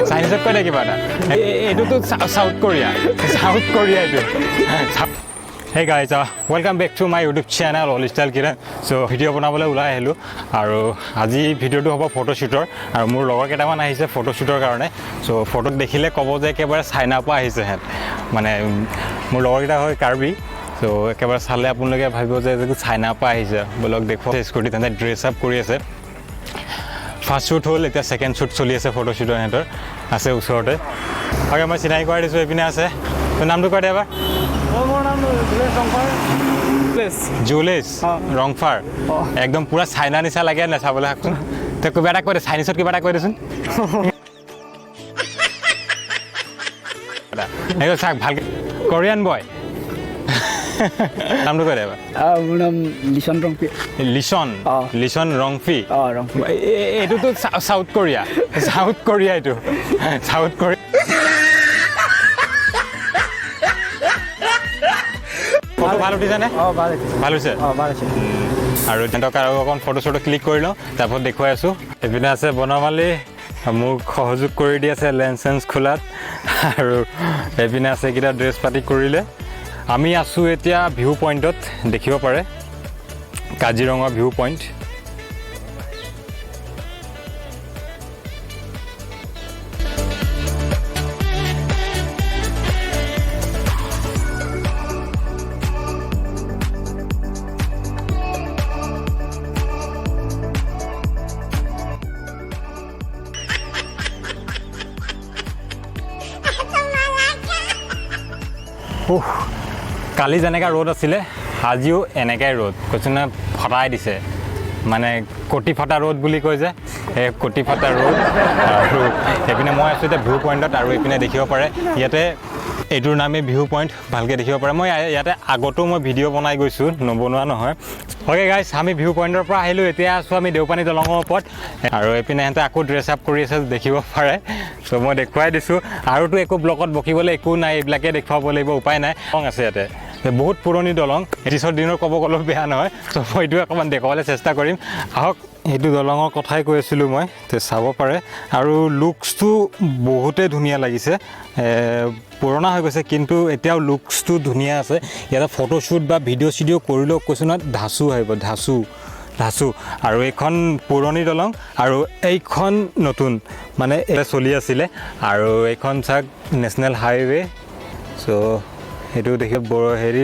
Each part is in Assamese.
চাইনিজত কৈ দে কিবা এটা এইটোতো সাউথ কোৰিয়া এইটো Hey guys, welcome back to my YouTube channel All Style Kiran. So video বনাবলৈ ওলাই আহিলো আৰু আজি ভিডিওটো হ'ব ফটোশুটৰ আৰু মোৰ লগৰ কেইটামান আহিছে ফটোশুটৰ কাৰণে সো ফটো দেখিলে ক'ব যে একেবাৰে চাইনা পৰা আহিছে হেত মানে মোৰ লগৰ কেইটা হয় কাৰ্বি সো একেবাৰে চালে আপোনালোকে ভাবিব যে চাইনা পৰা আহিছে ব্লগ দেখো স্কুটি তেনে ড্ৰেছ আপ কৰি আছে ফাৰ্ষ্ট শ্বুট হ'ল এতিয়া সেকেন্ড শ্বুট চলি আছে ফটোশুটৰ হেতৰ আছে ওচৰতে আগে মই চিনাই কৰি দিছো এপিনে আছে তো নামটো কৈ দে এবাৰ মোৰ নাম জুলেশ ৰংফাৰ একদম পুৰা চাইনা নিচা লাগে না চাবলৈ হাকচোন তে কিবা এটা কৈ দে চাইনিজত কিবা এটা কৈ দেচোন এইটো চাক ভালকে কোৰিয়ান বয় নামটো কৈ দে এবাৰ মোৰ নাম লিচন ৰংফি লিচন ৰংফি ৰংফি এইটোতো সাউথ কোৰিয়া এইটো সাউথ কোৰিয়া ফটো ভাল উঠিছে নে ভাল হৈছে আৰু তেন্তে আৰু অকণ ফটো চটো ক্লিক কৰি লওঁ তাৰপৰত দেখুৱাই আছোঁ এইপিনে আছে বনমালী মোক সহযোগ কৰি দি আছে লেন্স চেন্স খোলাত আৰু এইপিনে আছে এইকেইটা ড্ৰেছ পাতি কৰিলে আমি আছোঁ এতিয়া ভিউ পইণ্টত দেখিব পাৰে কাজিৰঙা ভিউ পইণ্ট কালি যেনেকৈ ৰ'দ আছিলে আজিও এনেকৈ ৰ'দ কৈছোঁ না ফটাই দিছে মানে কটি ফটা ৰ'দ বুলি কয় যে এই কটি ফটা ৰ'দ আৰু এইপিনে মই আছোঁ এতিয়া ভিউ পইণ্টত আৰু এইপিনে দেখিব পাৰে ইয়াতে এইটোৰ নামেই ভিউ পইণ্ট ভালকৈ দেখিব পাৰে মই ইয়াতে আগতো মই ভিডিঅ' বনাই গৈছোঁ নবনোৱা নহয় অ'কে গাইছ আমি ভিউ পইণ্টৰ পৰা আহিলোঁ এতিয়া আছোঁ আমি দেওপানী দলঙৰ ওপৰত আৰু এইপিনে সিহঁতে আকৌ ড্ৰেছ আপ কৰি আছে দেখিব পাৰে চ' মই দেখুৱাই দিছোঁ আৰুতো একো ব্লকত বকিবলৈ একো নাই এইবিলাকে দেখুৱাব লাগিব উপায় নাই দলং আছে ইয়াতে বহুত পুৰণি দলং ব্ৰিটিছৰ দিনৰ ক'ব গ'লেও বেয়া নহয় চ' মই এইটো অকণমান দেখুৱাবলৈ চেষ্টা কৰিম আহক সেইটো দলঙৰ কথাই কৈ আছিলোঁ মই তে চাব পাৰে আৰু লুকছটো বহুতেই ধুনীয়া লাগিছে পুৰণা হৈ গৈছে কিন্তু এতিয়াও লুকছটো ধুনীয়া আছে ইয়াতে ফটোশ্বুট বা ভিডিঅ' চিডিঅ' কৰিলেও কৈছোঁ নহয় ধাচু আহিব ধাচু আৰু এইখন পুৰণি দলং আৰু এইখন নতুন মানে এটা চলি আছিলে আৰু এইখন চাওক নেশ্যনেল হাইৱে চ' সেইটো দেখি হেৰি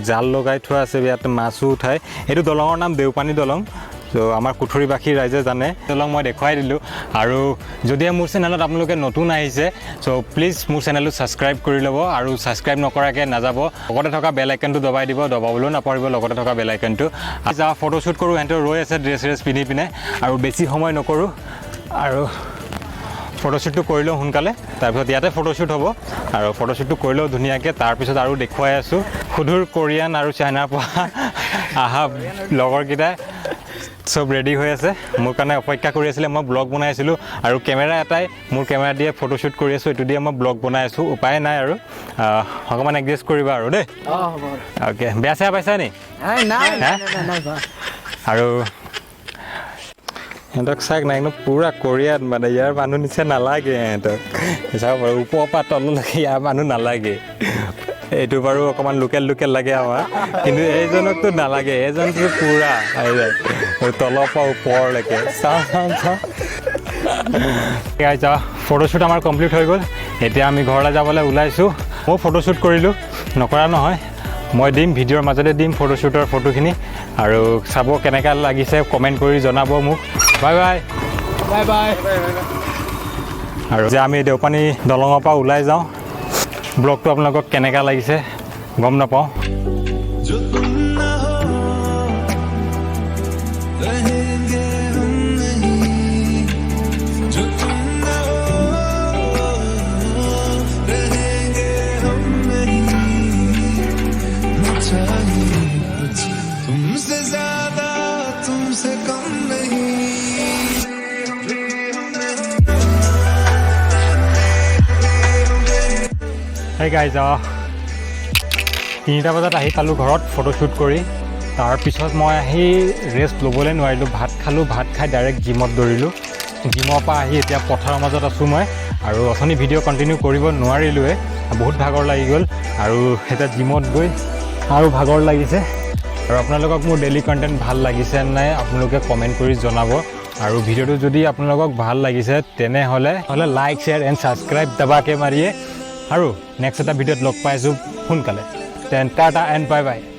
জাল লগাই থোৱা আছে ইয়াত মাছো উঠায় এইটো দলঙৰ নাম দেওপানী দলং চ' আমাৰ কুঠুৰীবাসী ৰাইজে জানে দলং মই দেখুৱাই দিলোঁ আৰু যদিহে মোৰ চেনেলত আপোনালোকে নতুন আহিছে চ' প্লিজ মোৰ চেনেলটো ছাবস্ক্ৰাইব কৰি ল'ব আৰু ছাবস্ক্ৰাইব নকৰাকৈ নাযাব লগতে থকা বেল আইকনটো দবাই দিব দবাবলৈও নাপাৰিব লগতে থকা বেল আইকনটো যা ফটোশ্বুট কৰোঁ সিহঁতে ৰৈ আছে ড্ৰেছ পিন্ধি পিনে আৰু বেছি সময় নকৰোঁ আৰু ফটোশ্বুটটো কৰি লওঁ সোনকালে তাৰপিছত ইয়াতে ফটোশ্বুট হ'ব আৰু ফটোশ্বুটটো কৰি লওঁ ধুনীয়াকৈ তাৰপিছত আৰু দেখুৱাই আছোঁ সুদূৰ কোৰিয়ান আৰু চাইনাৰ পৰা আহা লগৰকেইটাই চব ৰেডি হৈ আছে মোৰ কাৰণে অপেক্ষা কৰি আছিলে মই ব্লগ বনাই আছিলোঁ আৰু কেমেৰা এটাই মোৰ কেমেৰা দিয়ে ফটোশ্বুট কৰি আছোঁ এইটো দিয়ে মই ব্লগ বনাই আছোঁ উপায় নাই আৰু অকণমান এডজাষ্ট কৰিবা আৰু দেই অ'কে বেয়া চেয়া পাইছা নি আৰু সিহঁতক চাওক নাই একদম পূৰা কোৰিয়ান মানে ইয়াৰ মানুহ নিচিনা নালাগে সিহঁতক চাব বাৰু ওপৰৰ পৰা তললৈকে ইয়াৰ মানুহ নালাগে এইটো বাৰু অকণমান লোকেল লাগে আমাৰ কিন্তু এইজনকতো নালাগে এইজনটো পূৰা তলৰ পৰা ওপৰলৈকে চাওঁ ফটোশ্বুট আমাৰ কমপ্লিট হৈ গ'ল এতিয়া আমি ঘৰলৈ যাবলৈ ওলাইছোঁ মই ফটোশ্বুট কৰিলোঁ নকৰা নহয় মই দিম ভিডিঅ'ৰ মাজতে দিম ফটোশ্বুটৰ ফটোখিনি আৰু চাব কেনেকুৱা লাগিছে কমেণ্ট কৰি জনাব মোক বাই বাই আৰু যে আমি দেওপানী দলঙৰ পৰা ওলাই যাওঁ ব্লগটো আপোনালোকক কেনেকুৱা লাগিছে গম নাপাওঁ Hey guys, 3টা বজাত আহি পালোঁ ঘৰত ফটোশ্বুট কৰি তাৰপিছত মই আহি ৰেষ্ট ল'বলৈ নোৱাৰিলোঁ ভাত খালোঁ ভাত খাই ডাইৰেক্ট জিমত দৌৰিলোঁ জিমৰ পৰা আহি এতিয়া পথাৰৰ মাজত আছোঁ মই আৰু অথনি ভিডিঅ' কণ্টিনিউ কৰিব নোৱাৰিলোৱে বহুত ভাগৰ লাগি গ'ল আৰু এতিয়া জিমত গৈ আৰু ভাগৰ লাগিছে আৰু আপোনালোকক মোৰ ডেইলি কণ্টেণ্ট ভাল লাগিছে নাই আপোনালোকে কমেণ্ট কৰি জনাব আৰু ভিডিঅ'টো যদি আপোনালোকক ভাল লাগিছে তেনেহ'লে লাইক শ্বেয়াৰ এণ্ড ছাবস্ক্ৰাইব দবাকে মাৰিয়ে আৰু নেক্সট এটা ভিডিঅ'ত লগ পাইছোঁ সোনকালে then tata and bye by